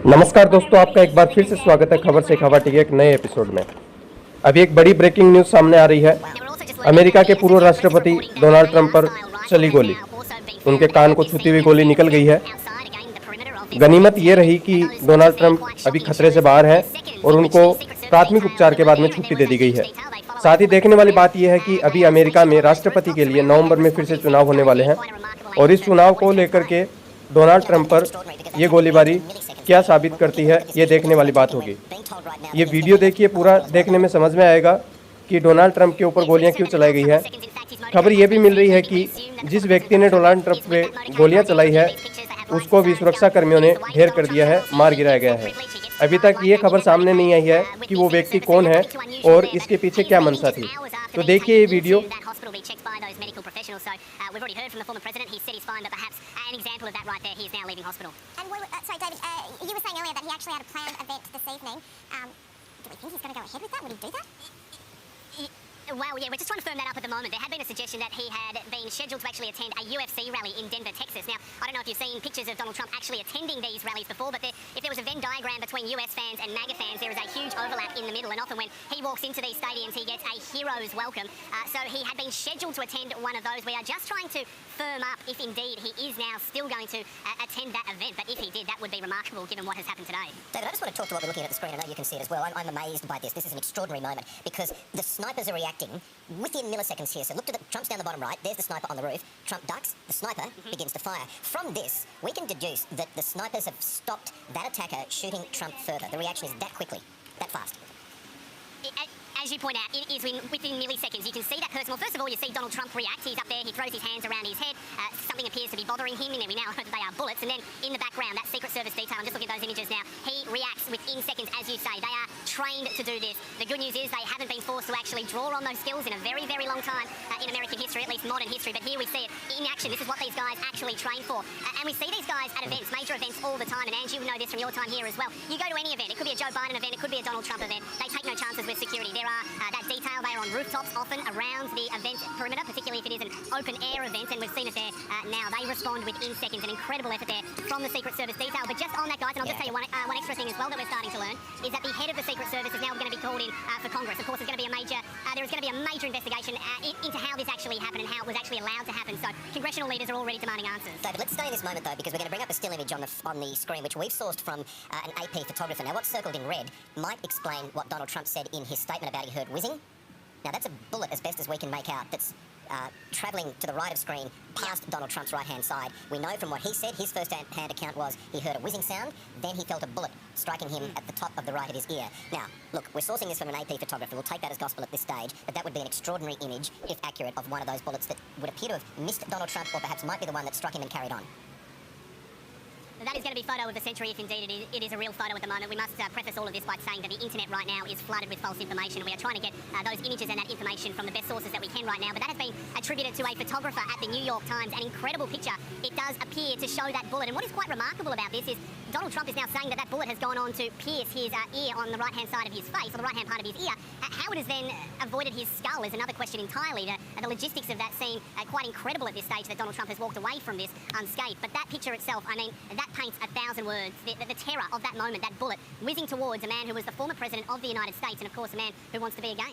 नमस्कार दोस्तों, आपका एक बार फिर से स्वागत है खबर से खबर के एक नए एपिसोड में। अभी एक बड़ी ब्रेकिंग न्यूज सामने आ रही है। अमेरिका के पूर्व राष्ट्रपति डोनाल्ड ट्रंप पर चली गोली। उनके कान को छूती हुई गोली निकल गई है। गनीमत ये रही कि डोनाल्ड ट्रंप अभी खतरे से बाहर है और उनको प्राथमिक उपचार के बाद में छुट्टी दे दी गई है। साथ ही देखने वाली बात यह है कि अभी अमेरिका में राष्ट्रपति के लिए नवंबर में फिर से चुनाव होने वाले हैं और इस चुनाव को लेकर के डोनाल्ड ट्रंप पर ये गोलीबारी क्या साबित करती है, ये देखने वाली बात होगी। ये वीडियो देखिए, पूरा देखने में समझ में आएगा कि डोनाल्ड ट्रंप के ऊपर गोलियां क्यों चलाई गई है। खबर ये भी मिल रही है कि जिस व्यक्ति ने डोनाल्ड ट्रंप पे गोलियां चलाई है उसको भी सुरक्षा कर्मियों ने ढेर कर दिया है, मार गिराया गया है। अभी तक ये खबर सामने नहीं आई है कि वो व्यक्ति कौन है और इसके पीछे क्या मंशा थी। तो देखिए ये video. We've already heard from the former president. He said he's fine, but perhaps an example of that right there, he is now leaving hospital. And sorry, David, you were saying earlier that he actually had a planned event this evening. Do we think he's going to go ahead with that? Would he do that? Well, yeah, we're just trying to firm that up at the moment. There had been a suggestion that he had been scheduled to actually attend a UFC rally in Denver, Texas. Now, I don't know if you've seen pictures of Donald Trump actually attending these rallies before, but if there was a Venn diagram between US fans and MAGA fans, there is a huge overlap in the middle, and often when he walks into these stadiums, he gets a hero's welcome. So he had been scheduled to attend one of those. We are just trying to firm up if indeed he is now still going to attend that event, but if he did, that would be remarkable given what has happened today. David, I just want to talk to what we're looking at the screen. I know you can see it as well. I'm amazed by this. This is an extraordinary moment because the snipers are reacting within milliseconds here. So look, Trump's down the bottom right. There's the sniper on the roof. Trump ducks. The sniper begins to fire. From this, we can deduce that the snipers have stopped that attacker shooting Trump further. The reaction is that quickly, that fast. As you point out, it is within milliseconds. You can see that person. Well, first of all, you see Donald Trump react. He's up there. He throws his hands around his head. Something appears to be bothering him. And then we now know that they are bullets. And then in the background, that Secret Service detail, I'm just looking at those images now, he reacts within seconds, as you say. They are trained to do this. The good news is they haven't been forced to actually draw on those skills in a very, very long time in American history, at least modern history. But here we see it in action. This is what these guys actually train for. And we see these guys at events, major events all the time. And Ange, you know this from your time here as well. You go to any event. It could be a Joe Biden event. It could be a Donald Trump event. They take no chances with security. There are that detail. They are on rooftops, often around the event perimeter, particularly if it is an open-air event, and we've seen it there now. They respond within seconds. An incredible effort there from the Secret Service detail. But just on that, guys, and I'll just tell you one extra thing as well that we're starting to learn, is that the head of the Secret Service is now going to be called in for Congress. Of course, there's going to be a major investigation into how this actually happened and how it was actually allowed to happen. So congressional leaders are already demanding answers. David, let's stay in this moment, though, because we're going to bring up a still image on the screen, which we've sourced from an AP photographer. Now, what's circled in red might explain what Donald Trump said in his statement about he heard whizzing. Now, that's a bullet, as best as we can make out, that's travelling to the right of screen past Donald Trump's right-hand side. We know from what he said, his first-hand account was he heard a whizzing sound, then he felt a bullet striking him at the top of the right of his ear. Now, look, we're sourcing this from an AP photographer. We'll take that as gospel at this stage, but that would be an extraordinary image, if accurate, of one of those bullets that would appear to have missed Donald Trump or perhaps might be the one that struck him and carried on. That is going to be photo of the century if indeed it is a real photo at the moment. We must preface all of this by saying that the internet right now is flooded with false information. We are trying to get those images and that information from the best sources that we can right now. But that has been attributed to a photographer at the New York Times. An incredible picture. It does appear to show that bullet. And what is quite remarkable about this is Donald Trump is now saying that bullet has gone on to pierce his ear on the right-hand side of his face, or the right-hand part of his ear. How it has then avoided his skull is another question entirely. The logistics of that seem quite incredible at this stage that Donald Trump has walked away from this unscathed. But that picture itself, I mean, that paints 1,000 words. The terror of that moment, that bullet whizzing towards a man who was the former president of the United States and, of course, a man who wants to be again.